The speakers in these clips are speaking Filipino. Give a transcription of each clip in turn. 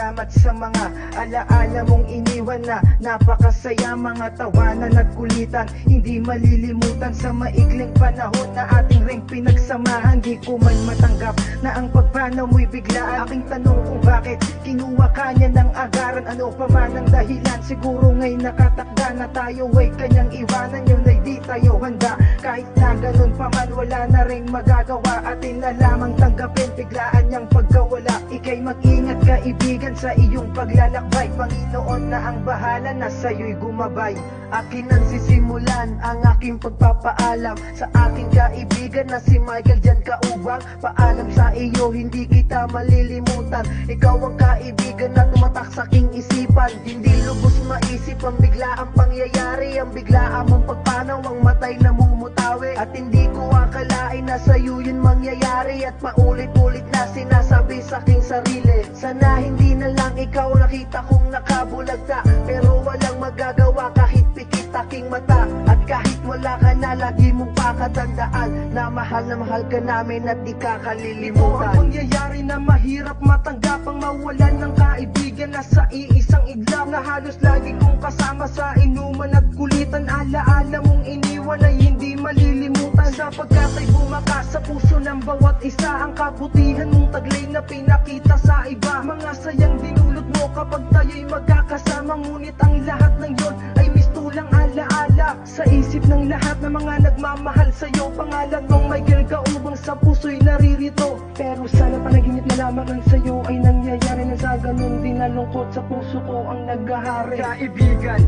salamat sa mga alaala mong iniwan na napakasaya. Mga tawanan at kulitan, hindi malilimutan sa maikling panahon na ating ring pinagsamahan. Di ko man matanggap na ang pagpanaw mo'y biglaan. Aking tanong kung bakit kinuha ka niya ng agaran. Ano pa man ang dahilan, siguro nga'y nakatakda na tayo ay kanyang iwanan. Yun ay di tayo handa, kahit na ganun pa man wala na rin magagawa. Atin na lamang tanggapin biglaan niyang pagkawala. Ika'y mag-ingat kaibigan sa iyong paglalakbay. Panginoon na ang bahala, na sa'yo'y gumabay. Akin ang sisimulan ang aking pagpapaalam sa aking kaibigan na si Michael Jan Kaubang. Paalam sa iyo, hindi kita malilimutan. Ikaw ang kaibigan na tumatak sa aking isipan. Hindi lubos maisip ang biglaang pangyayari, ang biglaang mong pagpanaw, ang matay na mumutawi. At hindi ko akalain na sa'yo yun mangyayari, at paulit-ulit na sinasabi sa aking sarili, sana hindi na lang ikaw nakita kong nakabulagta. Pero walang magagawa kahit pikit aking mata, at kahit wala ka na lagi mong pakatandaan na mahal ka namin at di ka kalilimutan. Ito ang pangyayari na mahirap matanggap, ang mawalan ng kaibigan na sa iisang iglap, na halos lagi kong kasama sa inuman at kulitan. Alaala mong iniwan ay hindi malilimutan, sapagkat ay bumakas sa puso ng bawat isa ang kabutihan mong taglay na pinakita sa iba. Mga sayang dinulot mo kapag tayo'y magkakasama, ngunit ang lahat ng yon ay mistulang alaala sa isip ng lahat ng mga nagmamahal sa'yo. Pangalan mong Michael Kaubang sa puso'y naririto, pero sana panaginip na lamang ang sa'yo ay nangyayari na sa ganun din nalungkot sa puso ko ang naghahari. Kaibigan,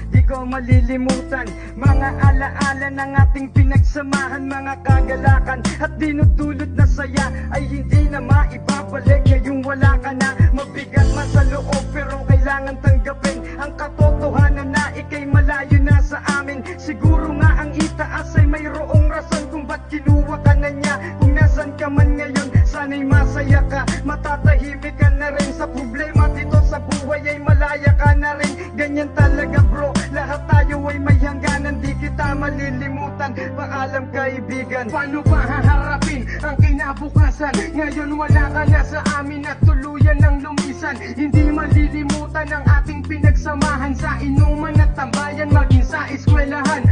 di ko malilimutan mga alaala ng ating pinagsamahan, mga kagalakan at dinudulot na saya ay hindi na maibabalik. Ngayong wala ka na, mabigat man sa loob, pero kailangan tanggapin ang katotohanan na ika'y malayo na sa amin. Siguro nga ang itaas ay mayroong rason kung ba't kinuha ka na niya. Kung nasan ka man ngayon, sana'y masaya ka, matatahimik ka na rin sa problema dito sa buhay, ay malaya ka na rin. Ganyan talaga bro, lahat tayo ay may hangganan, di kita malilimutan. Paalam kaibigan, paano ba haharapin ang kinabukasan? Ngayon wala ka na sa amin at tuluyan ng lumisan. Hindi malilimutan ang ating pinagsamahan sa inuman at tambayan, maging sa eskwelahan.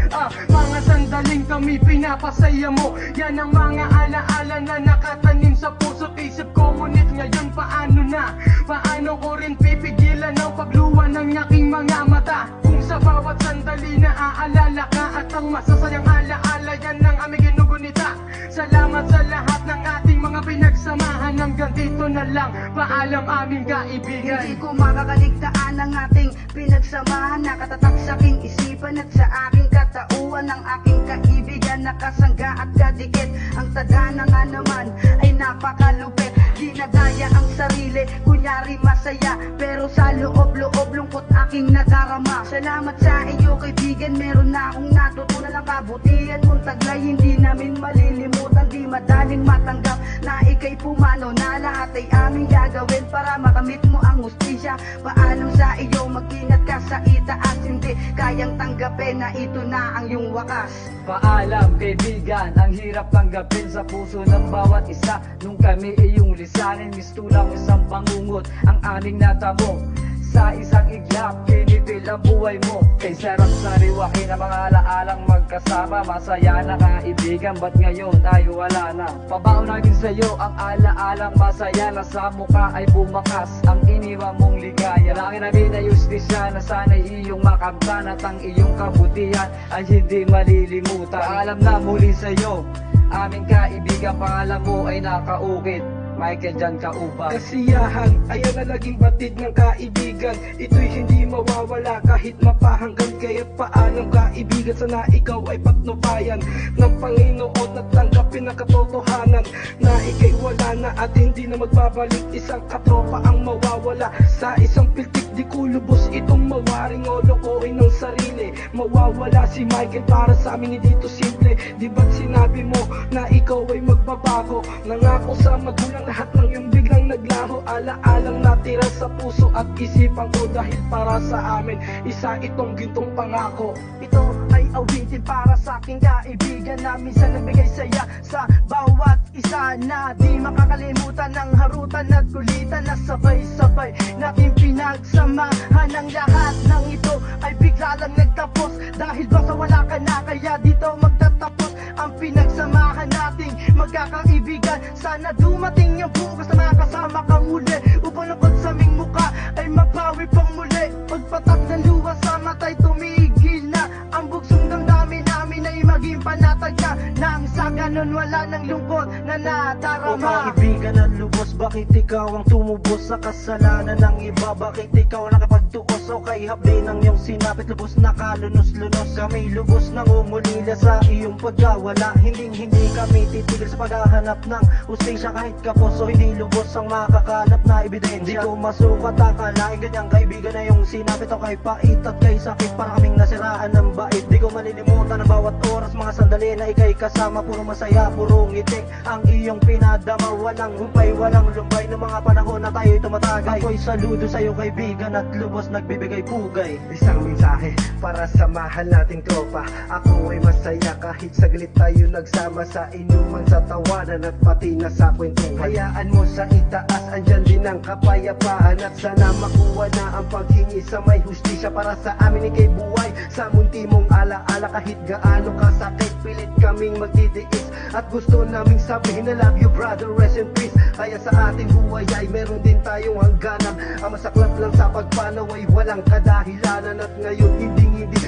Mga sandaling kami pinapasaya mo, yan ang mga alaala na nakatanim sa puso't isip ko. Ngunit ngayon paano na? Paano ko rin pipigilan ang pagluwa ng aking mga mata? Kung sa bawat sandali na aalala ka, at ang masasayang alaala yan ang aming ginugunita. Salamat sa lahat ng ating mga pinagsamahan. Hanggang dito na lang, paalam aming kaibigan. Hindi ko makakaligtaan ang ating pinagsamahan, nakatatak sa aking isipan at sa aking katauhan. Ang aking kaibigan nakasangga at kadikit, ang tadhana nga naman ay napakalupit. Ginagaya ang sarili, kunyari masaya, pero sa loob-loob lungkot aking nadarama. Salamat sa iyo kaibigan, meron na akong natutunan. Ang kabutihan mong taglay hindi namin malilimutan. Di madaling matanggap na ika'y pumanaw, na lahat ay aming gagawin para makamit mo ang hustisya. Paalam sa iyo, mag-ingat ka sa itaas, hindi kayang tanggapin na ito na ang iyong wakas. Paalam kaibigan, ang hirap tanggapin sa puso ng bawat isa. Nung kami iyong lisanin, mistulang isang pangungot ang aming natamo. Sa isang iglap, kinitil ang buhay mo. Kay sarap sariwakin ang mga alaalang magkasama. Masaya na kaibigan, ba't ngayon tayo wala na? Pabaon natin sa'yo ang alaalang masaya, na sa mukha ay bumakas ang iniwan mong ligaya. Langin namin na justisya, na sana'y iyong makamtan, at ang iyong kabutihan ay hindi malilimutan. Paalam na muli sa'yo, aming kaibigan, pangalan mo ay nakaukit, Michael Jan Kaubang. Kasiyahan, ayan na naging batid ng kaibigan. Ito'y hindi mawawala kahit mapahanggan. Kaya't paalam kaibigan, sana ikaw ay patnubayan ng Panginoon at tanggapin ang katotohanan na ika'y wala na at hindi na magbabalik. Isang katropa ang mawawala sa isang piltik. Di ko lubos itong mawaring o lokohin ng sarili. Mawawala si Michael, para sa amin hindi ito simple. Di ba't sinabi mo na ikaw ay magbabago? Nangako sa magulang lahat ng iyong biglang naglaho. Alaalang natira sa puso at isipan ko, dahil para sa amin isa itong gintong pangako. Ito ay awitin para sa aking kaibigan na minsan nagbigay saya sa bawat isa na di makakalimutan ng harutan at kulitan na sabay-sabay natin pinagsamahan. Ang lahat ng ito ay bigla lang nagtapos dahil basta wala ka na, kaya dito magtatapos ang pinagsamahan nating magkakaibigan. Sana dumating yung bukas na makasama ka muli upang lungkot sa aming muka ay mabawi pang muli. Pagpatak ng luha sa matay tumigil na ang bugsong damdamin namin ay maging panatag na nang sa ganun wala ng lungkot na nadarama. Kaibigan ng lubos, bakit ikaw ang tumubos sa kasalanan ng iba? Bakit ikaw nakapagtuos o kay hapdi ng iyong sinapit? Lubos na kalunos-lunos, kami lubos nangungulila sa iyong pagkawala. Hindi kami titigil sa paghahanap ng hustisya kahit kapos o hindi lubos ang makakalap na ebidensya. Di ko masukat akalain ganyang kaibigan na yung sinapit o kay pait at kay sakit para kaming nasiraan ng bait. Di ko malilimutan ang bawat oras, mga sandali na ikay kasama. Puro masaya, puro ngitik ang iyong pinadama. Walang humpay, walang lumbay ng mga panahon na tayo'y tumatagay. Ako'y saludo sa'yo kaibigan at lubos nagbibigay pugay. Isang mensahe para samahan nating tropa. Ako ay masaya kahit saglit tayo nagsama sa inuman, sa tawanan at pati na sa kwentuhan. Hayaan mo sa itaas, andyan din ang kapayapaan. At sana makuha na ang paghingi sa may hustisya para sa amin ikay buhay. Sa munti mong alaala kahit gaano kasakit, pilit kaming magtitiis at gusto naming sabihin na love you brother, rest in peace. Kaya sa ating buhay ay meron din tayong hangganan. Ang masaklap lang sa pagpanaw ay walang kadahilanan. At ngayon hindi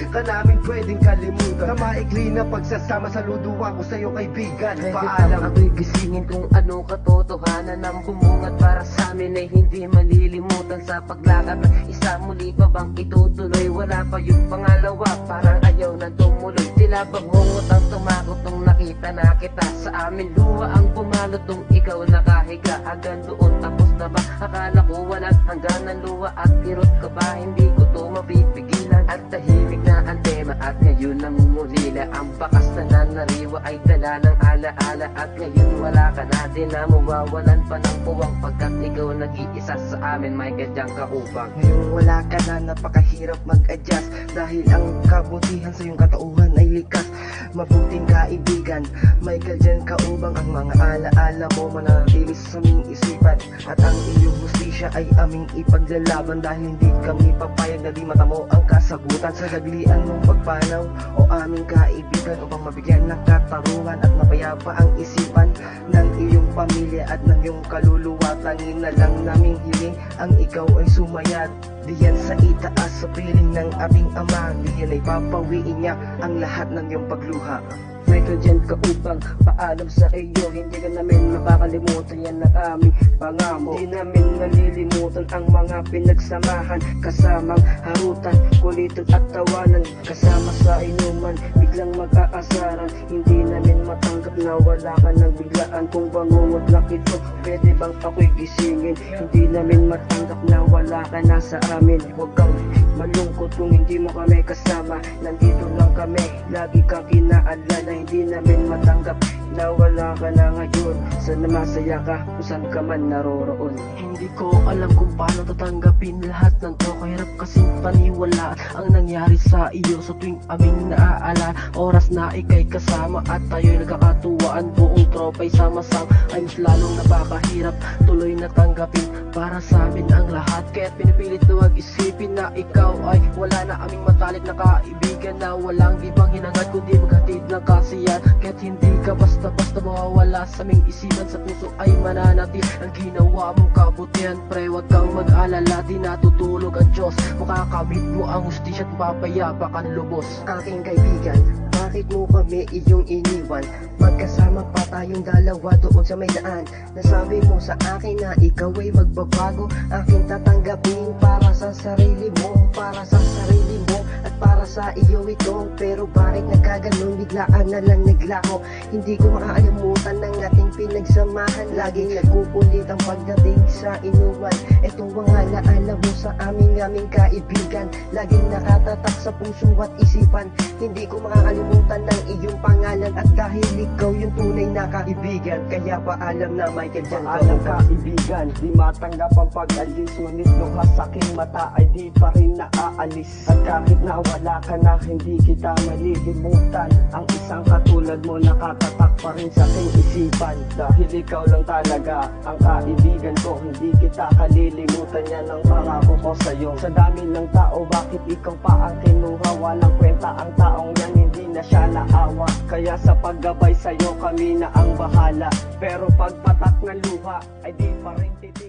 ka namin pwedeng kalimutan. Sa maikli na pagsasama, saludo ako sa'yo kaibigan. Paalam. Ako'y gisingin kung ano katotohanan ang bumungat para sa amin ay hindi malilimutan. Sa paglakad ng isa muli pa bang itutuloy? Wala pa yung pangalawa, parang ayaw na tumuloy. Tila bang hungot ang tumakot nung nakita na kita. Sa amin luha ang pumalot nung ikaw nakahiga. Hanggang doon tapos na ba? Akala ko walang hangganan luha at kirot ka ba? Hindi ko to mapipigilan. At tahimik na ang tema at ngayon namumulila. Ang bakas na nanariwa ay dala ng alaala. At ngayon wala ka na din na mawawalan pa ng puwang. Pagkat ikaw nag-iisa sa amin may kadyang kaupang. Ngayon wala ka na, napakahirap mag-adjust dahil ang kabutihan sa iyong katauhan ay likas. Mabuting kaibigan, Michael dyan kaubang. Ang mga alaala mo mananatili sa aming isipan. At ang iyong hustisya ay aming ipaglalaban. Dahil hindi kami papayag na di matamo ang kasagutan sa gaglian mong pagpanaw o aming kaibigan, upang mabigyan ng katarungan at mapayapa ang isipan ng iyong pamilya at ng iyong kaluluwa. Tangin na lang naming hiling ang ikaw ay sumayad diyan sa itaas sa piling ng ating ama. Diyan ay papawiin niya ang lahat ng iyong pagluha. Michael dyan kaupang, paalam sa iyo. Hindi ka namin makakalimutan, yan ang aming pangamo. Di namin nalilimutan ang mga pinagsamahan. Kasamang harutan, kulitan at tawanan. Kasama sa inuman, biglang mag-aasaran. Hindi namin matanggap na wala ka ng biglaan. Kung bangungot lang ito, pwede bang ako'y gisingin? Hindi namin matanggap na wala ka na sa amin. Huwag kang malungkot kung hindi mo kami kasama. Nandito lang kami, lagi kang inaalala. Hindi namin matanggap na wala ka na ngayon. Sana masaya ka kung saan ka man naroroon. Hindi ko alam kung paano tatanggapin lahat ng to. Kahirap kasing paniwala ang nangyari sa iyo sa tuwing aming naaalala. Oras na ikay kasama at tayo'y nagkakatuwaan. Buong tropa'y sama-sama ay mas lalong napakahirap tuloy na tanggapin para sa amin ang lahat. Kaya't pinipilit na wag isipin na ikaw ay wala na. Aming matalik na kaibigan na walang ibang hinangad kundi maghatid ng kasiyan. Kaya't hindi ka basta-basta mawawala sa aming isipan. Sa puso ay mananatil ang ginawa mong kabutihan. Pre, wag kang mag-alala, di natutulog ang Diyos. Makakamit mo ang hustisya at mapayapa kang lubos. Aking kaibigan, bakit mo kami iyong iniwan? Magkasama pa tayong dalawa doon sa may daan. Nasabi mo sa akin na ikaw ay magbabago. Aking tatanggapin para sa sarili mo, para sa sarili mo at para sa iyo ito. Pero bakit nagkaganon, biglaan na lang naglako. Hindi ko makakalimutan ng ating pinagsamahan. Laging nagkukulit ang pagdating sa inuman. Ito ang alaala mo sa aming kaibigan. Laging nakatatak sa puso at isipan. Hindi ko makakalimutan ng iyong pangalan at dahil ikaw yung tunay na kaibigan, kaya paalam na Michael dyan ka. Paalam kaibigan, di matanggap ang pag-alis, ngunit luha sa aking mata ay di pa rin naaalis. At kahit na wala ka na, hindi kita malilimutan. Ang isang katulad mo nakatatak pa rin sa aking isipan. Dahil ikaw lang talaga ang kaibigan ko, hindi kita kalilimutan, yan ang pangako ko sa'yo. Sa dami ng tao, bakit ikaw pa ang kinuha? Walang kwenta ang taong yan, hindi na siya naawa. Kaya sa paggabay sa'yo kami na ang bahala, pero pagpatak ng luha ay di pa rin titig.